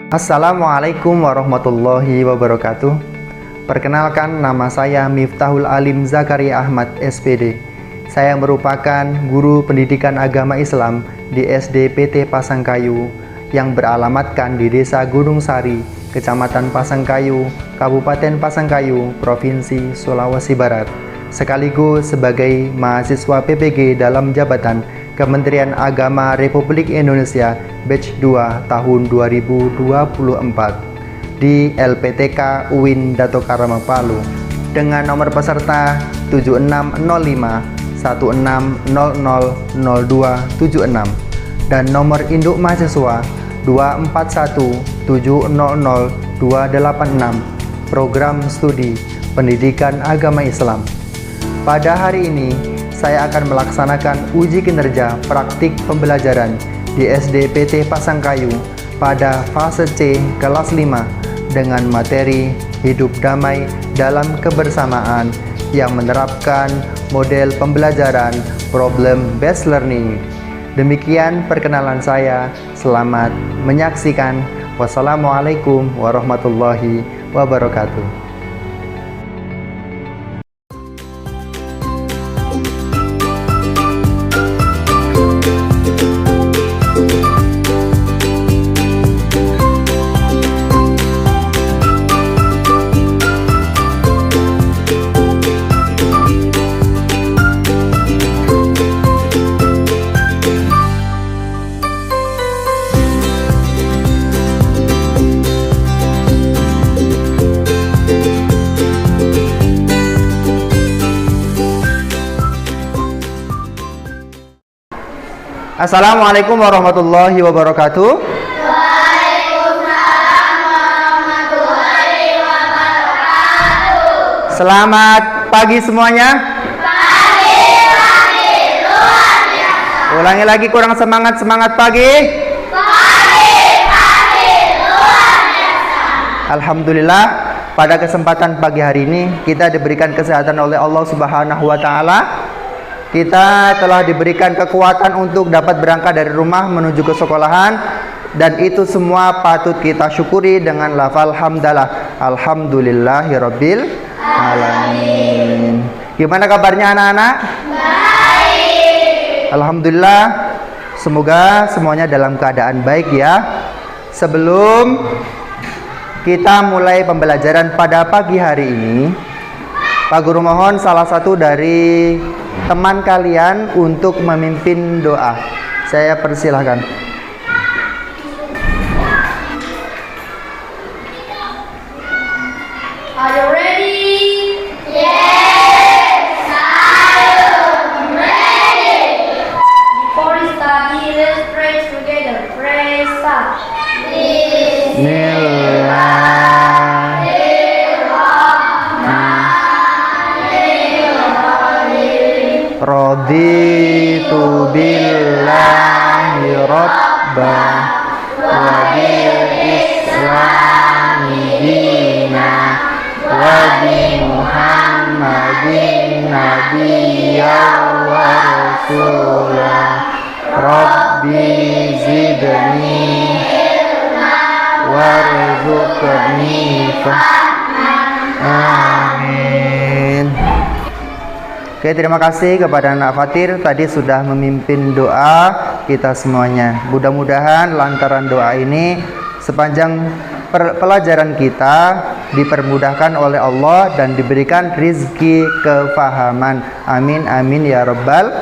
Assalamualaikum warahmatullahi wabarakatuh. Perkenalkan, nama saya Miftahul Alim Zakaria Ahmad SPD. Saya merupakan guru pendidikan agama Islam di SD PT Pasangkayu yang beralamatkan di Desa Gunung Sari, Kecamatan Pasangkayu, Kabupaten Pasangkayu, Provinsi Sulawesi Barat, sekaligus sebagai mahasiswa PPG dalam jabatan Kementerian Agama Republik Indonesia Batch 2 tahun 2024 di LPTK UIN Dato Karama Palu dengan nomor peserta 760516000276 dan nomor induk mahasiswa 2417000286 program studi pendidikan agama Islam. Pada hari ini saya akan melaksanakan uji kinerja praktik pembelajaran di SD PT Pasangkayu pada fase C kelas 5 dengan materi hidup damai dalam kebersamaan yang menerapkan model pembelajaran problem based learning. Demikian perkenalan saya. Selamat menyaksikan. Wassalamualaikum warahmatullahi wabarakatuh. Assalamualaikum warahmatullahi wabarakatuh. Waalaikumsalam warahmatullahi wabarakatuh. Selamat pagi semuanya. Pagi luar biasa. Ulangi lagi, kurang semangat pagi. Pagi luar biasa. Alhamdulillah, pada kesempatan pagi hari ini kita diberikan kesehatan oleh Allah Subhanahu wa taala. Kita telah diberikan kekuatan untuk dapat berangkat dari rumah menuju ke sekolahan, dan itu semua patut kita syukuri dengan lafal hamdalah. Alhamdulillahirabbil alamin. Gimana kabarnya anak-anak? Baik. Alhamdulillah, semoga semuanya dalam keadaan baik ya. Sebelum kita mulai pembelajaran pada pagi hari ini, Pak Guru mohon salah satu dari teman kalian untuk memimpin doa. Saya persilahkan. Are you ready? Yes, I'm ready. Before we start, let's pray together. Praise God. Raditu billahi rabba wa bil islami dina wa bi muhammadin nabiyyan wa rasula rabbi zidni warzuqni amin. Oke, terima kasih kepada Anak Fatir tadi sudah memimpin doa kita semuanya. Mudah-mudahan lantaran doa ini sepanjang pelajaran kita dipermudahkan oleh Allah dan diberikan rizki kefahaman. Amin amin ya rabbal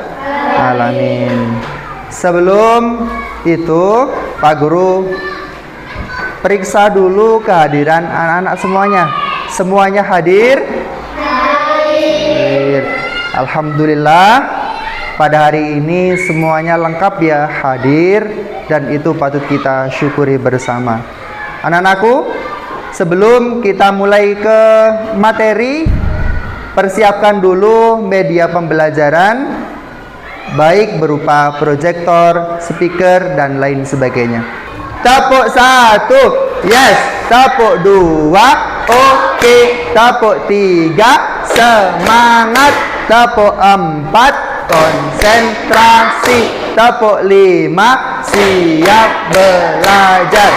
alamin. Sebelum itu, Pak Guru periksa dulu kehadiran anak-anak semuanya. Semuanya hadir? Alhamdulillah, pada hari ini semuanya lengkap ya, hadir, dan itu patut kita syukuri bersama. Anak-anakku, sebelum kita mulai ke materi, persiapkan dulu media pembelajaran, baik berupa proyektor, speaker, dan lain sebagainya. Tepuk 1, yes. Tepuk 2, oke. Tepuk 3, semangat. Tepuk 4, konsentrasi. Tepuk 5, siap belajar.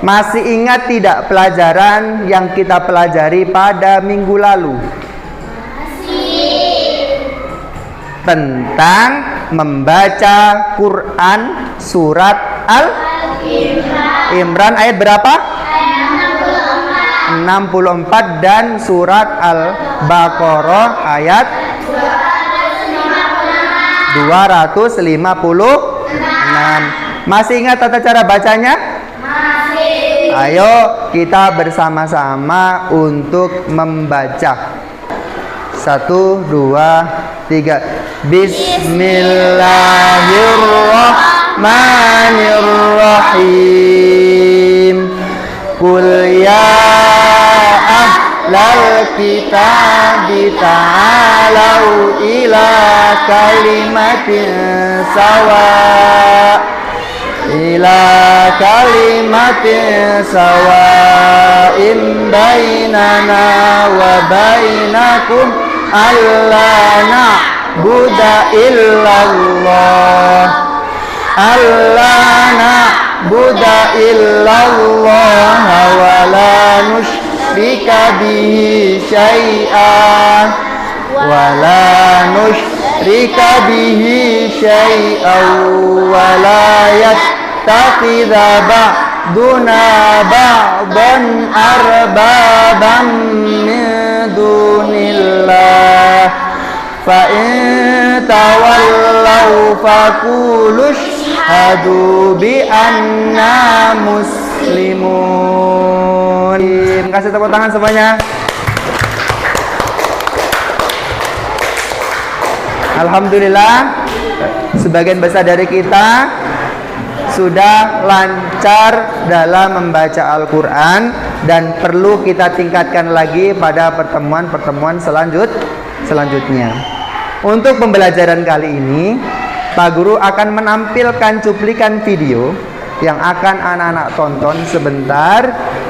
Masih ingat tidak pelajaran yang kita pelajari pada minggu lalu? Tentang membaca Quran surat Al-Imran ayat berapa? 64 dan surat Al-Baqarah ayat 256. Masih ingat tata cara bacanya? Masih. Ayo kita bersama-sama untuk membaca. 1, 2, 3. Bismillahirrahmanirrahim. Qul ya ahlal kitabi ta'alau ila kalimatin sawa'in bainana wa bainakum alla na'budu illallah wa la nusyrika bihi syai'an wa la yattakhidha ba'duna ba'dan arbaban min dunillah fa in tawallaw faqulu asyhadu bi anna muslimun. Kasih tepuk tangan semuanya. Alhamdulillah, sebagian besar dari kita sudah lancar dalam membaca Al-Quran dan perlu kita tingkatkan lagi pada pertemuan-pertemuan selanjutnya. Untuk pembelajaran kali ini, Pak Guru akan menampilkan cuplikan video yang akan anak-anak tonton sebentar,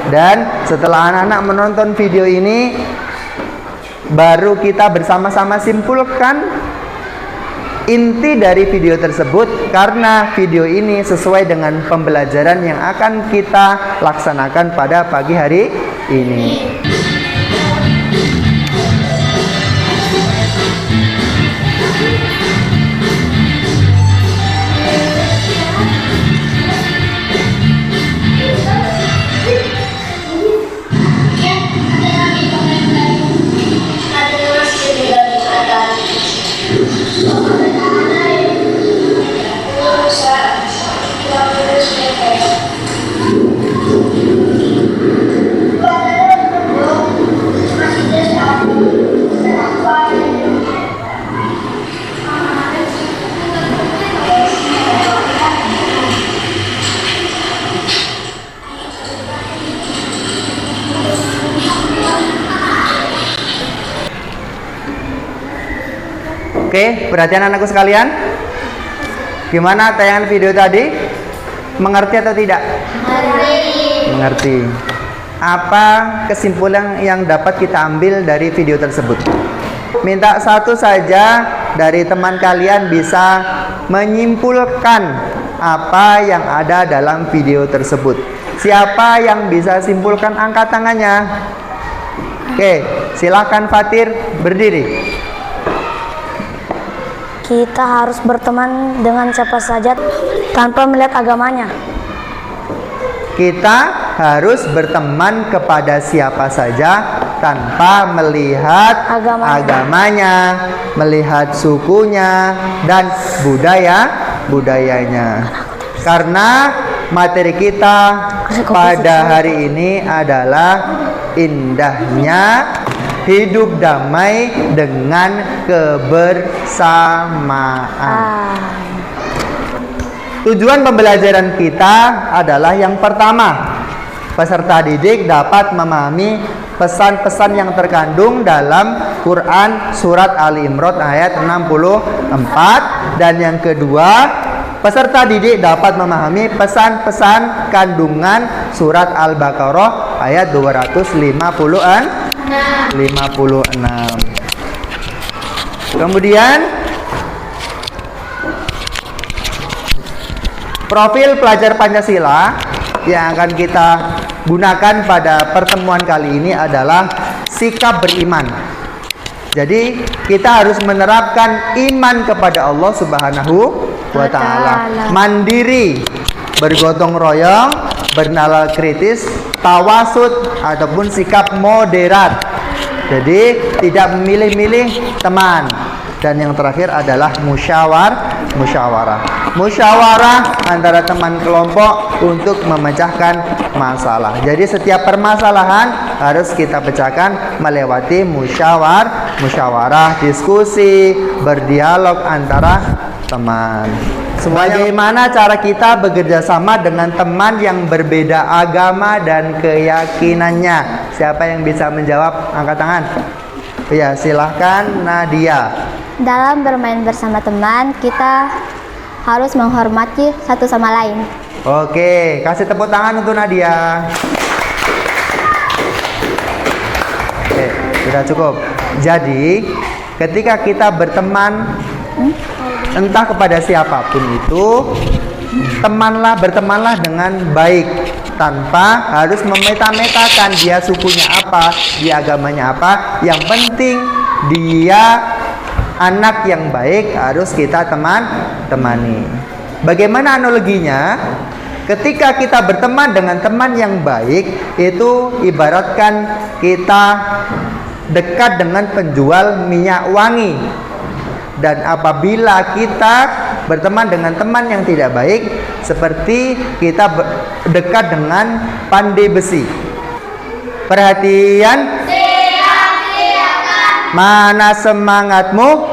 dan setelah anak-anak menonton video ini baru kita bersama-sama simpulkan inti dari video tersebut, karena video ini sesuai dengan pembelajaran yang akan kita laksanakan pada pagi hari ini. Oke, perhatian anakku sekalian. Gimana tayangan video tadi? Mengerti atau tidak? Mengerti. Apa kesimpulan yang dapat kita ambil dari video tersebut? Minta satu saja dari teman kalian bisa menyimpulkan apa yang ada dalam video tersebut. Siapa yang bisa simpulkan, angkat tangannya. Oke, silakan Fatir, berdiri. Kita harus berteman dengan siapa saja tanpa melihat agamanya. Kita harus berteman kepada siapa saja tanpa melihat agamanya, melihat sukunya dan budayanya. Karena materi kita pada hari ini adalah indahnya hidup damai dengan kebersamaan. Tujuan pembelajaran kita adalah yang pertama, peserta didik dapat memahami pesan-pesan yang terkandung dalam Quran surat Ali Imran ayat 64, dan yang kedua, peserta didik dapat memahami pesan-pesan kandungan surat Al-Baqarah ayat 256. Kemudian profil pelajar Pancasila yang akan kita gunakan pada pertemuan kali ini adalah sikap beriman. Jadi kita harus menerapkan iman kepada Allah Subhanahu wa ta'ala. Mandiri, bergotong royong, bernalar kritis, tawasud ataupun sikap moderat. Jadi tidak memilih-milih teman. Dan yang terakhir adalah musyawarah antara teman kelompok untuk memecahkan masalah. Jadi setiap permasalahan harus kita pecahkan melewati musyawarah, diskusi, berdialog antara teman. Bagaimana cara kita bekerja sama dengan teman yang berbeda agama dan keyakinannya? Siapa yang bisa menjawab? Angkat tangan. Ya, silahkan Nadia. Dalam bermain bersama teman, kita harus menghormati satu sama lain. Oke, kasih tepuk tangan untuk Nadia. Oke, sudah cukup. Jadi, ketika kita berteman, entah kepada siapapun itu, bertemanlah dengan baik, tanpa harus memeta-metakan dia sukunya apa, dia agamanya apa. Yang penting dia anak yang baik, harus kita temani. Bagaimana analoginya? Ketika kita berteman dengan teman yang baik, itu ibaratkan kita dekat dengan penjual minyak wangi. Dan apabila kita berteman dengan teman yang tidak baik, seperti kita dekat dengan pandai besi. Perhatian. Mana semangatmu?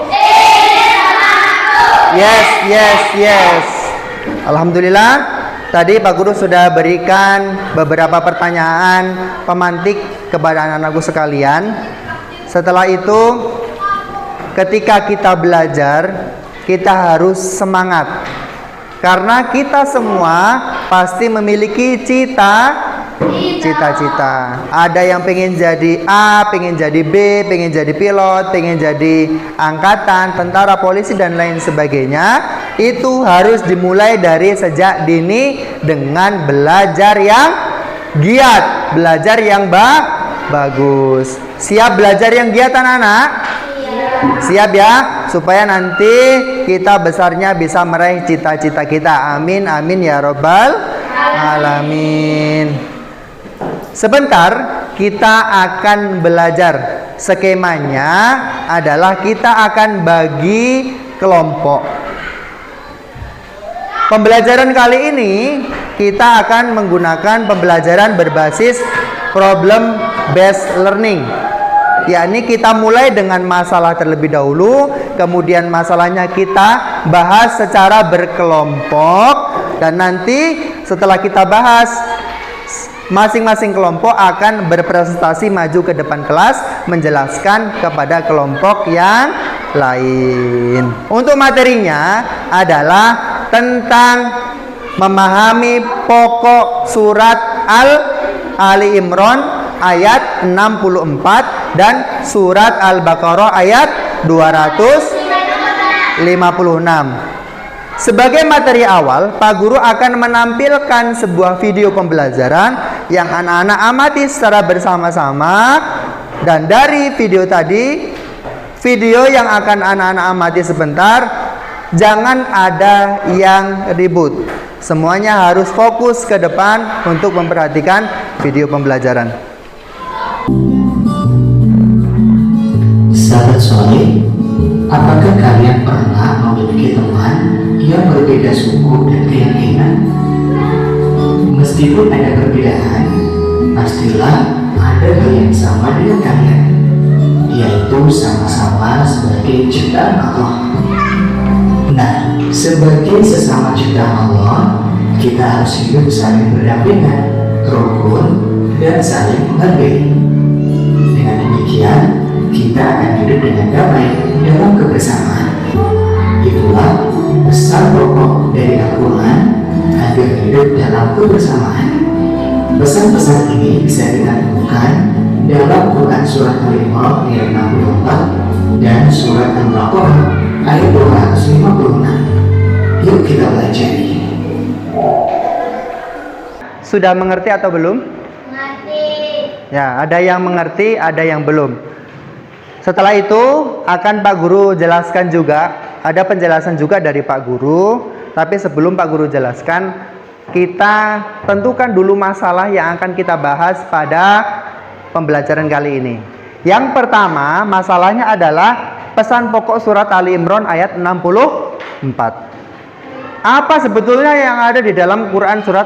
Yes. Alhamdulillah, tadi Pak Guru sudah berikan beberapa pertanyaan pemantik kepada anak-anakku sekalian. Setelah itu, ketika kita belajar, kita harus semangat. Karena kita semua pasti memiliki cita-cita. Ada yang pengen jadi A, pengen jadi B, pengen jadi pilot, pengen jadi angkatan, tentara, polisi, dan lain sebagainya. Itu harus dimulai dari sejak dini dengan belajar yang giat, belajar yang bagus. Siap belajar yang giat anak-anak? Siap ya, supaya nanti kita besarnya bisa meraih cita-cita kita. Amin, amin ya robbal alamin. Sebentar kita akan belajar. Skemanya adalah kita akan bagi kelompok. Pembelajaran kali ini kita akan menggunakan pembelajaran berbasis problem based learning. Yakni kita mulai dengan masalah terlebih dahulu, kemudian masalahnya kita bahas secara berkelompok, dan nanti setelah kita bahas, masing-masing kelompok akan berpresentasi maju ke depan kelas menjelaskan kepada kelompok yang lain. Untuk materinya adalah tentang memahami pokok surat Ali Imran ayat 64 dan surat Al-Baqarah ayat 256. Sebagai materi awal, Pak Guru akan menampilkan sebuah video pembelajaran yang anak-anak amati secara bersama-sama. Dan dari video tadi, video yang akan anak-anak amati sebentar, jangan ada yang ribut. Semuanya harus fokus ke depan untuk memperhatikan video pembelajaran. Sahabat soleh, apakah kalian pernah memiliki teman yang berbeda suku dan keyakinan? Meskipun ada perbedaan, pastilah ada hal yang sama dengan kalian, yaitu sama-sama sebagai ciptaan Allah. Nah, sebagai sesama ciptaan Allah, kita harus hidup saling berdampingan, rukun, dan saling menghargai. Dengan demikian, kita akan hidup dengan damai dalam kebersamaan. Itulah pesan pokok dari Al-Quran agar hidup dalam kebersamaan. Pesan-pesan ini bisa kita temukan dalam Quran surat Al-Imran ayat 64 dan surat Al-Baqarah ayat 256. Yuk kita belajar. Sudah mengerti atau belum? Mengerti. Ya, ada yang mengerti, ada yang belum. Setelah itu akan Pak Guru jelaskan juga, ada penjelasan juga dari Pak Guru. Tapi sebelum Pak Guru jelaskan, kita tentukan dulu masalah yang akan kita bahas pada pembelajaran kali ini. Yang pertama, masalahnya adalah pesan pokok surat Ali Imran ayat 64. Apa sebetulnya yang ada di dalam Quran surat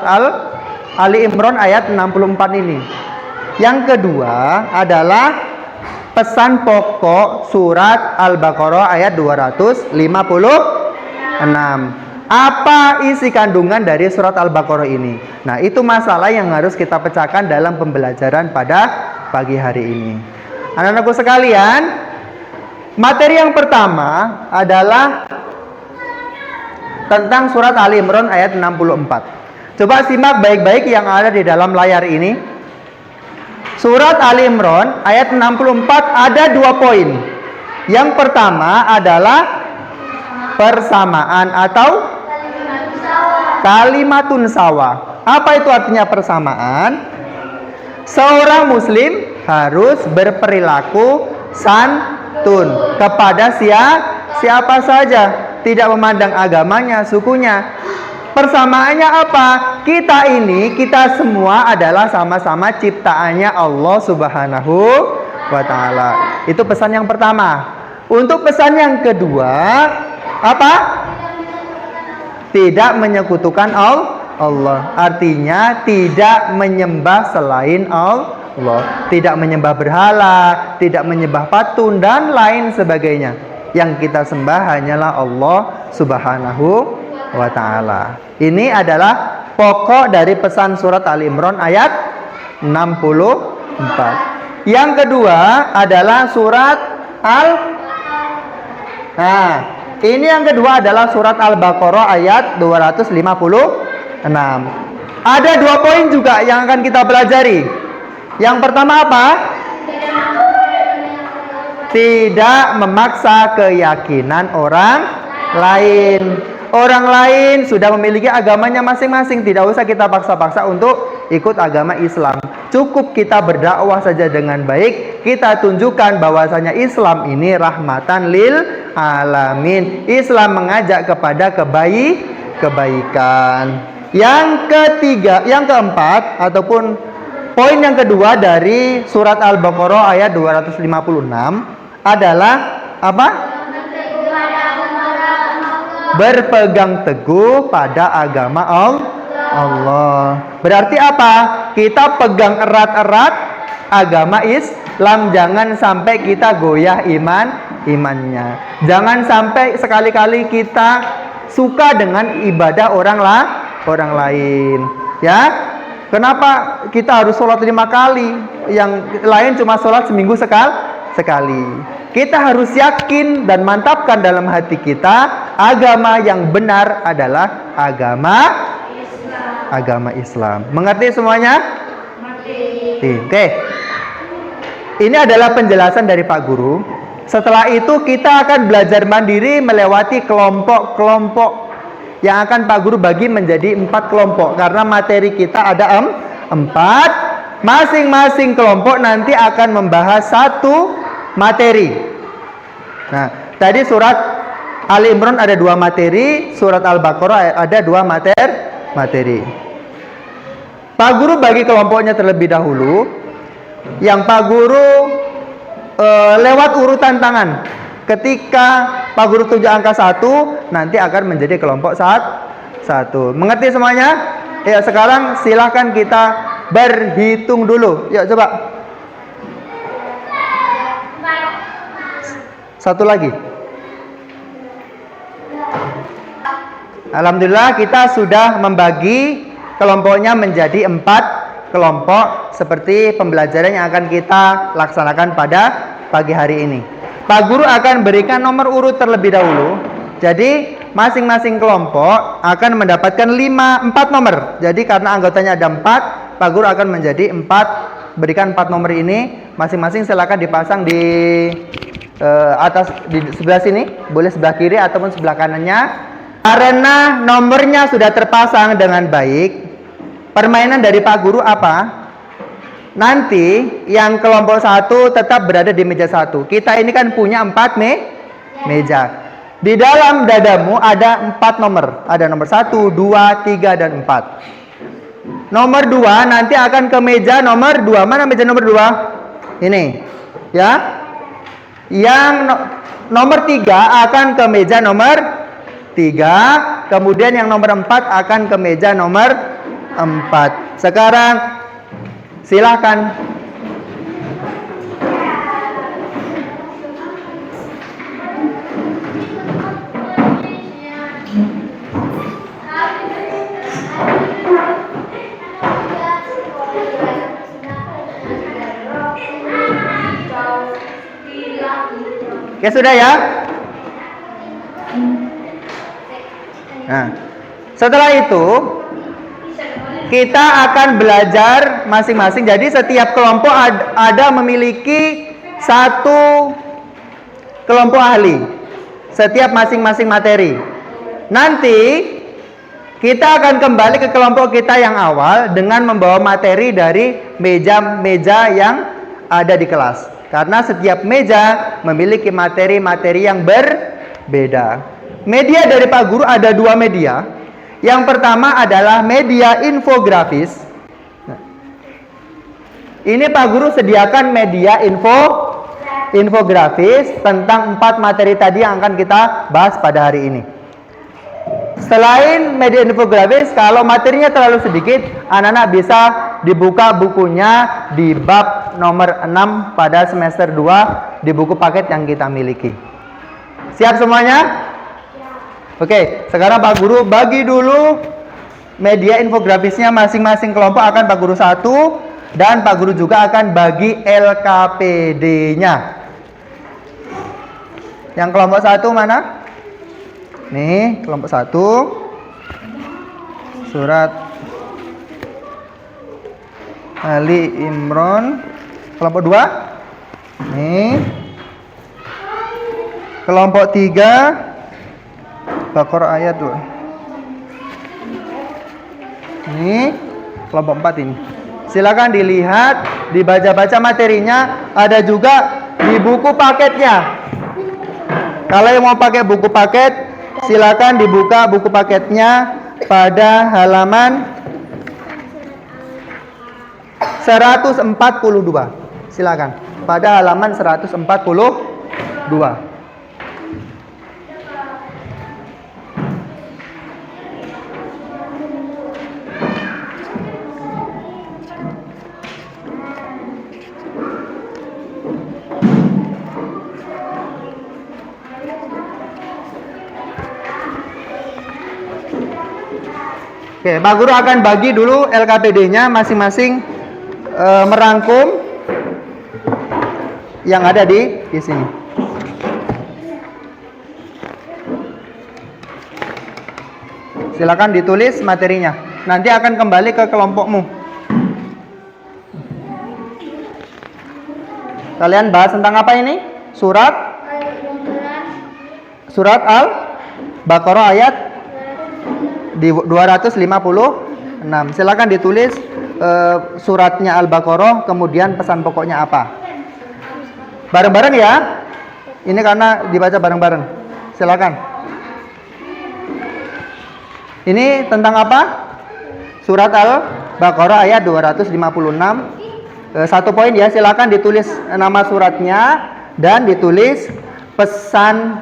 Ali Imran ayat 64 ini? Yang kedua adalah pesan pokok surat Al-Baqarah ayat 256. Apa isi kandungan dari surat Al-Baqarah ini? Nah, itu masalah yang harus kita pecahkan dalam pembelajaran pada pagi hari ini. Anak-anakku sekalian, materi yang pertama adalah tentang surat Ali Imran ayat 64. Coba simak baik-baik yang ada di dalam layar ini. Surat Ali Imran ayat 64 ada 2 poin. Yang pertama adalah persamaan atau kalimatun sawa. Apa itu artinya persamaan? Seorang muslim harus berperilaku santun kepada siapa saja, tidak memandang agamanya, sukunya. Persamaannya apa? Kita semua adalah sama-sama ciptaannya Allah Subhanahu wa Ta'ala. Itu pesan yang pertama. Untuk pesan yang kedua, apa? Tidak menyekutukan Allah. Artinya tidak menyembah selain Allah, tidak menyembah berhala, tidak menyembah patung dan lain sebagainya. Yang kita sembah hanyalah Allah Subhanahu wa Ta'ala. Ini adalah pokok dari pesan surat Ali Imran ayat 64. Yang kedua adalah surat ini yang kedua adalah surat Al-Baqarah ayat 256. Ada 2 poin juga yang akan kita pelajari. Yang pertama apa? Tidak memaksa keyakinan orang lain. Orang lain sudah memiliki agamanya masing-masing. Tidak usah kita paksa-paksa untuk ikut agama Islam. Cukup kita berdakwah saja dengan baik. Kita tunjukkan bahwasanya Islam ini rahmatan lil alamin. Islam mengajak kepada kebaikan. Yang keempat ataupun poin yang kedua dari surat Al-Baqarah ayat 256 adalah apa? Berpegang teguh pada agama Allah. Berarti apa? Kita pegang erat-erat agama Islam. Jangan sampai kita goyah imannya. Jangan sampai sekali-kali kita suka dengan ibadah orang lain. Ya, kenapa kita harus sholat 5 kali? Yang lain cuma sholat seminggu sekali. Kita harus yakin dan mantapkan dalam hati kita, agama yang benar adalah agama Islam. Mengerti semuanya? Mengerti. Oke. Ini adalah penjelasan dari Pak Guru. Setelah itu kita akan belajar mandiri melewati kelompok-kelompok yang akan Pak Guru bagi menjadi 4 kelompok. Karena materi kita ada 4. Masing-masing kelompok nanti akan membahas 1 materi. Nah, tadi surat Ali Imran ada 2 materi, surat Al-Baqarah ada 2 materi. Pak Guru bagi kelompoknya terlebih dahulu. Yang Pak Guru lewat urutan tangan. Ketika Pak Guru tunjuk angka 1, nanti akan menjadi kelompok 1. Mengerti semuanya? Ya, sekarang silahkan kita berhitung dulu. Yuk coba. 1 lagi. Alhamdulillah kita sudah membagi kelompoknya menjadi 4 kelompok seperti pembelajaran yang akan kita laksanakan pada pagi hari ini. Pak Guru akan berikan nomor urut terlebih dahulu. Jadi masing-masing kelompok akan mendapatkan 4 nomor. Jadi karena anggotanya ada 4, Pak Guru akan menjadi 4. Berikan 4 nomor ini. Masing-masing silakan dipasang di atas di sebelah sini, boleh sebelah kiri ataupun sebelah kanannya. Karena nomornya sudah terpasang dengan baik, Permainan dari Pak Guru apa? Nanti yang kelompok 1 tetap berada di meja 1. Kita ini kan punya 4 meja. Di dalam dadamu ada 4 nomor. Ada nomor 1, 2, 3, dan 4. Nomor 2 nanti akan ke meja nomor 2. Mana meja nomor 2? Ini. Ya. Yang nomor 3 akan ke meja nomor 3. Kemudian yang nomor 4 akan ke meja nomor 4. Sekarang silakan. Oke, sudah ya? Nah, setelah itu kita akan belajar masing-masing. Jadi setiap kelompok ada memiliki satu kelompok ahli. Setiap masing-masing materi. Nanti kita akan kembali ke kelompok kita yang awal dengan membawa materi dari meja-meja yang ada di kelas. Karena setiap meja memiliki materi-materi yang berbeda. Media dari Pak Guru ada 2 media. Yang pertama adalah media infografis. Ini Pak Guru sediakan media infografis tentang 4 materi tadi yang akan kita bahas pada hari ini. Selain media infografis, kalau materinya terlalu sedikit, anak-anak bisa dibuka bukunya di bab nomor 6 pada semester 2 di buku paket yang kita miliki. Siap semuanya? Oke, sekarang Pak Guru bagi dulu media infografisnya masing-masing kelompok akan Pak Guru 1 dan Pak Guru juga akan bagi LKPD-nya. Yang kelompok 1 mana? Nih, kelompok 1 surat Ali Imran. Kelompok 2 nih. Kelompok 3 Baqarah ayat 2. Ini kelompok 4 ini. Silakan dilihat, dibaca-baca materinya, ada juga di buku paketnya. Kalau yang mau pakai buku paket, silakan dibuka buku paketnya pada halaman 142. Silakan. Pada halaman 142. Oke, Pak Guru akan bagi dulu LKPD-nya masing-masing merangkum yang ada di sini. Silakan ditulis materinya. Nanti akan kembali ke kelompokmu. Kalian bahas tentang apa ini? Surat Al-Baqarah ayat di 256. Silakan ditulis suratnya Al-Baqarah, kemudian pesan pokoknya apa. Bareng-bareng ya. Ini karena dibaca bareng-bareng. Silakan. Ini tentang apa? Surat Al-Baqarah ayat 256. Satu poin ya, silakan ditulis nama suratnya dan ditulis pesan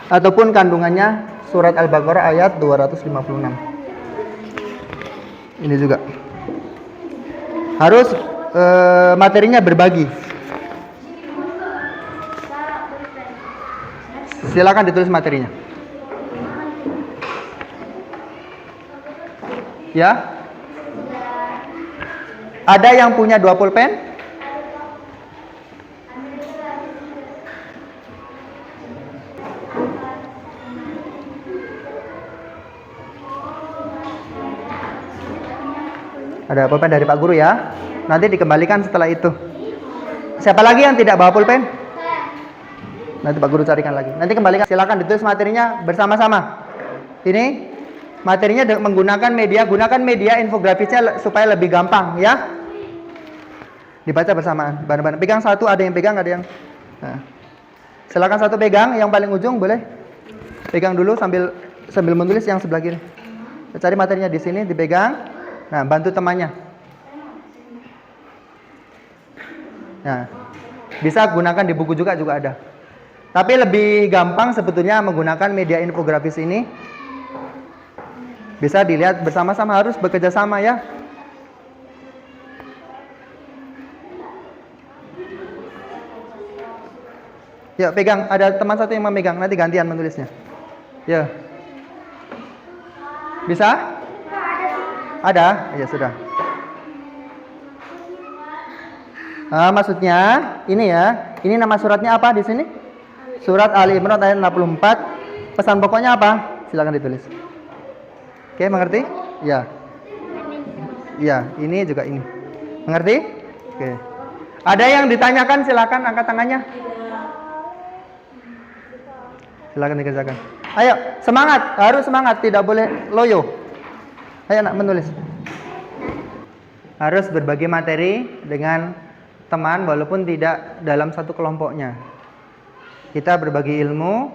ataupun kandungannya. Surat Al-Baqarah ayat 256. Ini juga harus materinya berbagi. Silakan ditulis materinya. Ya. Ada yang punya 2 pulpen? Ada pulpen dari Pak Guru ya. Nanti dikembalikan setelah itu. Siapa lagi yang tidak bawa pulpen? Nanti Pak Guru carikan lagi. Nanti kembalikan. Silakan ditulis materinya bersama-sama. Ini Materinya menggunakan media, gunakan media infografisnya supaya lebih gampang ya. Dibaca bersamaan. Bareng-bareng. Pegang satu, ada yang pegang, ada yang. Nah. Silakan satu pegang, yang paling ujung boleh. Pegang dulu sambil menulis yang sebelah kiri. Cari materinya di sini, dipegang. Nah, bantu temannya. Nah, bisa gunakan di buku juga ada. Tapi lebih gampang sebetulnya menggunakan media infografis ini. Bisa dilihat bersama-sama, harus bekerja sama ya. Yuk pegang, ada teman satu yang memegang, nanti gantian menulisnya. Ya. Bisa? Ada? Ya sudah. Maksudnya ini ya, ini nama suratnya apa di sini? Surat Ali Imran ayat 64. Pesan pokoknya apa? Silakan ditulis. Oke, mengerti? Ya. Ya, ini juga ini. Mengerti? Oke. Ada yang ditanyakan, silakan angkat tangannya. Silakan dikerjakan. Ayo, semangat, harus semangat, tidak boleh loyo. Ayo nak menulis. Harus berbagi materi dengan teman walaupun tidak dalam satu kelompoknya. Kita berbagi ilmu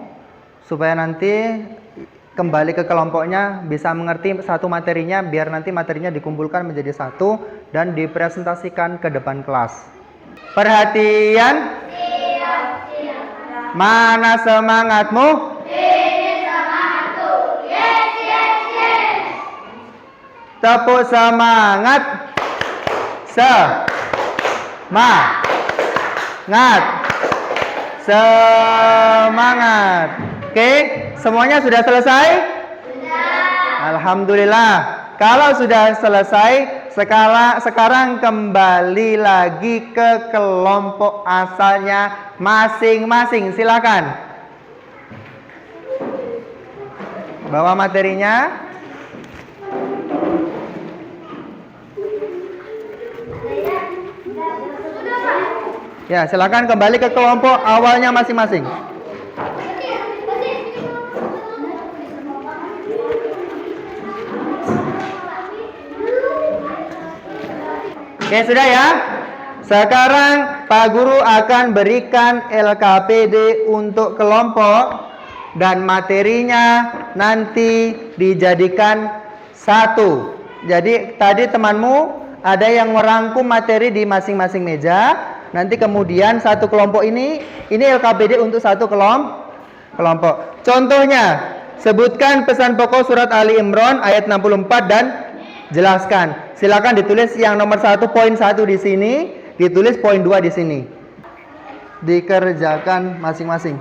supaya nanti kembali ke kelompoknya bisa mengerti satu materinya, biar nanti materinya dikumpulkan menjadi satu dan dipresentasikan ke depan kelas. Perhatian. Mana semangatmu? Ini semangatku. Yes, yes, yes. Tepuk semangat. Semangat. Oke, semuanya sudah selesai? Sudah. Alhamdulillah. Kalau sudah selesai, sekarang kembali lagi ke kelompok asalnya masing-masing. Silakan. Bawa materinya. Ya, silakan kembali ke kelompok awalnya masing-masing. Oke, sudah ya. Sekarang Pak Guru akan berikan LKPD untuk kelompok dan materinya nanti dijadikan satu. Jadi tadi temanmu ada yang merangkum materi di masing-masing meja. Nanti kemudian satu kelompok ini LKPD untuk satu kelompok. Contohnya, sebutkan pesan pokok surat Ali Imran ayat 64 dan jelaskan. Silakan ditulis yang nomor 1 poin 1 di sini, ditulis poin 2 di sini. Dikerjakan masing-masing.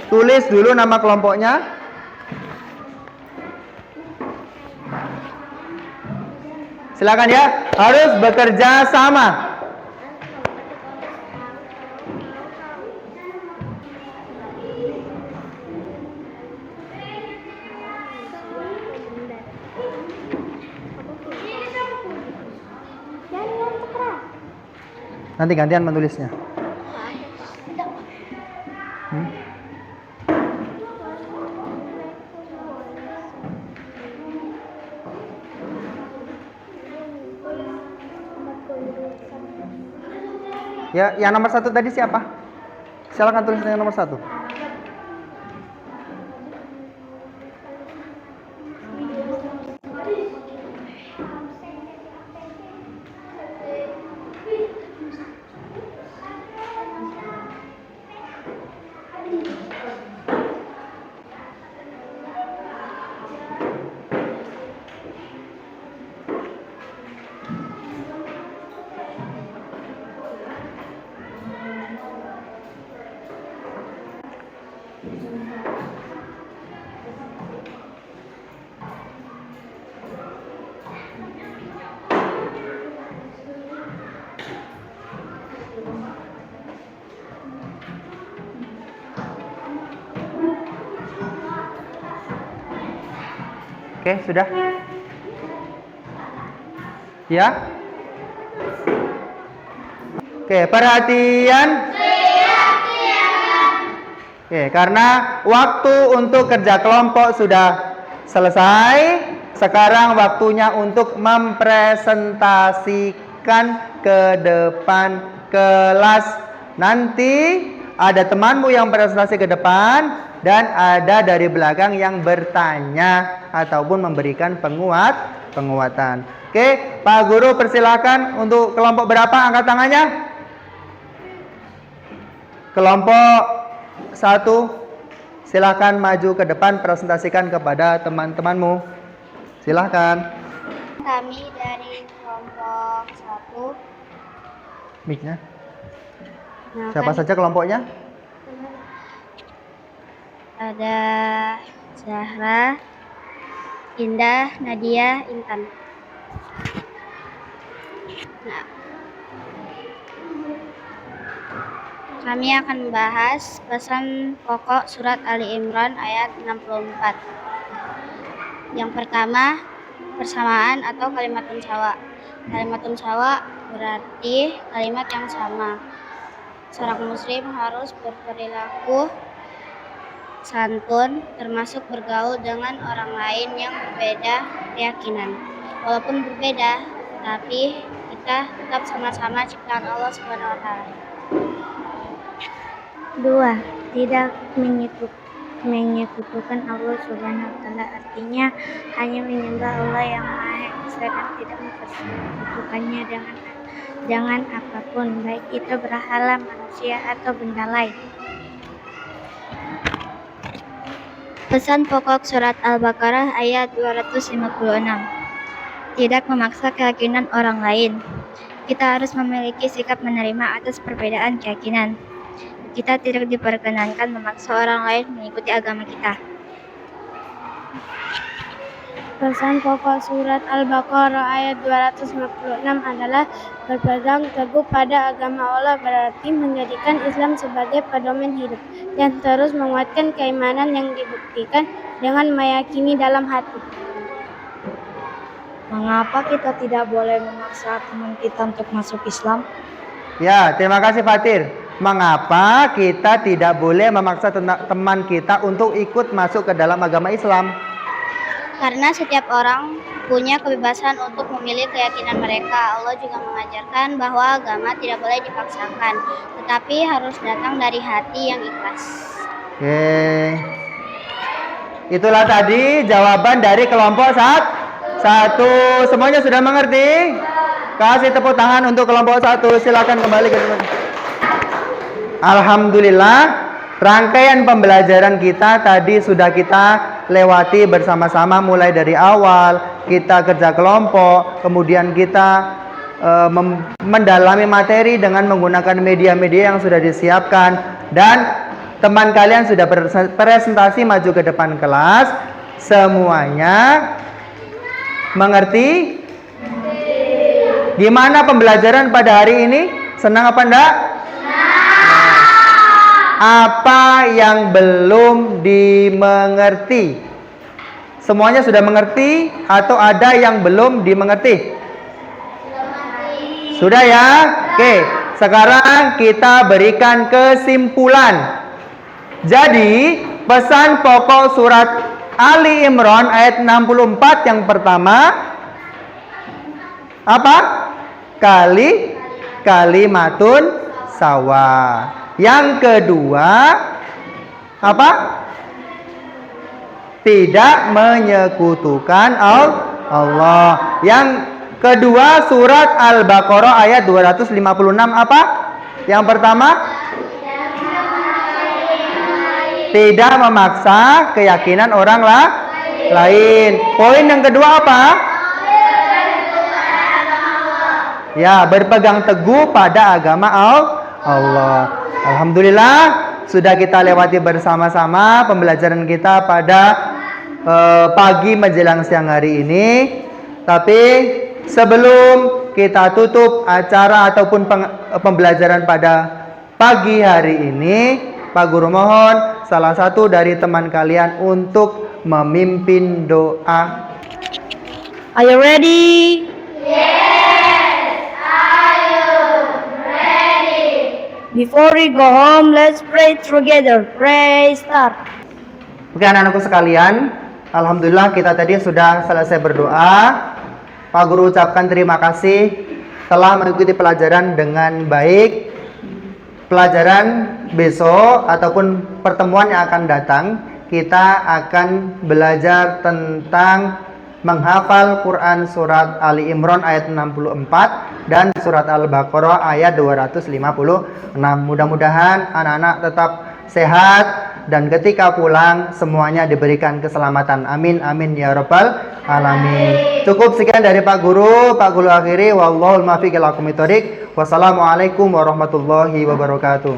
Tulis dulu nama kelompoknya. Silakan ya, harus bekerja sama. Nanti gantian menulisnya. Ya, yang nomor 1 tadi siapa? Silakan tulis yang nomor 1. Oke, sudah? Ya? Oke, perhatian. Oke, karena waktu untuk kerja kelompok sudah Selesai. Sekarang waktunya untuk mempresentasikan ke depan kelas. Nanti ada temanmu yang presentasi ke depan dan ada dari belakang yang bertanya ataupun memberikan penguatan. Oke, Pak Guru persilakan untuk kelompok berapa angkat tangannya? Kelompok 1, silakan maju ke depan presentasikan kepada teman-temanmu. Silakan. Kami dari kelompok 1. Mic-nya. Siapa saja kelompoknya? Ada Zahra, Indah, Nadia, Intan. Nah, kami akan membahas pesan pokok surat Ali Imran ayat 64. Yang pertama, persamaan atau kalimatun sawa. Kalimatun sawa berarti kalimat yang sama. Seorang muslim harus berperilaku santun, termasuk bergaul dengan orang lain yang berbeda keyakinan. Walaupun berbeda, tapi kita tetap sama-sama ciptaan Allah Subhanahu wa taala. 2. Tidak menyekutukan Allah Subhanahu wa taala, artinya hanya menyembah Allah yang Maha Esa dan tidak mempersekutukannya dengan apapun, baik itu berhala, manusia atau benda lain. Pesan pokok surat Al-Baqarah ayat 256. Tidak memaksa keyakinan orang lain. Kita harus memiliki sikap menerima atas perbedaan keyakinan. Kita tidak diperkenankan memaksa orang lain mengikuti agama kita. Pesan pokok surat Al-Baqarah ayat 256 adalah berpegang teguh pada agama Allah, berarti menjadikan Islam sebagai pedoman hidup dan terus menguatkan keimanan yang dibuktikan dengan meyakini dalam hati. Mengapa kita tidak boleh memaksa teman kita untuk masuk Islam? Ya, terima kasih Fatir. Mengapa kita tidak boleh memaksa teman kita untuk ikut masuk ke dalam agama Islam? Karena setiap orang punya kebebasan untuk memilih keyakinan mereka. Allah juga mengajarkan bahwa agama tidak boleh dipaksakan, tetapi harus datang dari hati yang ikhlas. Oke. Itulah tadi jawaban dari kelompok 1. Semuanya sudah mengerti? Kasih tepuk tangan untuk kelompok 1. Silakan kembali ke tempat. Alhamdulillah, rangkaian pembelajaran kita tadi sudah kita lewati bersama-sama, mulai dari awal kita kerja kelompok, kemudian kita mendalami materi dengan menggunakan media-media yang sudah disiapkan, dan teman kalian sudah presentasi maju ke depan kelas. Semuanya mengerti? Gimana pembelajaran pada hari ini? Senang apa enggak? Apa yang belum dimengerti? Semuanya sudah mengerti atau ada yang belum dimengerti? Sudah ya? Oke, sekarang kita berikan kesimpulan. Jadi, pesan pokok surat Ali Imran ayat 64 yang pertama apa? Kalimatun sawa. Yang kedua apa? Tidak menyekutukan Allah. Yang kedua surat Al-Baqarah ayat 256 apa? Yang pertama, tidak memaksa keyakinan orang lain. Poin yang kedua apa? Ya, berpegang teguh pada agama Allah. Alhamdulillah, sudah kita lewati bersama-sama pembelajaran kita pada pagi menjelang siang hari ini. Tapi sebelum kita tutup acara ataupun pembelajaran pada pagi hari ini, Pak Guru mohon salah satu dari teman kalian untuk memimpin doa. Are you ready? Before we go home, let's pray together. Pray start. Oke anak-anakku sekalian, Alhamdulillah kita tadi sudah selesai berdoa. Pak Guru ucapkan terima kasih telah mengikuti pelajaran dengan baik. Pelajaran besok ataupun pertemuan yang akan datang, kita akan belajar tentang menghafal Quran surat Ali Imran ayat 64 dan surat Al-Baqarah ayat 256. Mudah-mudahan anak-anak tetap sehat dan ketika pulang semuanya diberikan keselamatan. Amin amin ya rabbal alamin. Cukup sekian dari Pak Guru. Pak Guru akhiri wallahul muwaffiq ila aqwamit thoriq. Wassalamualaikum warahmatullahi wabarakatuh.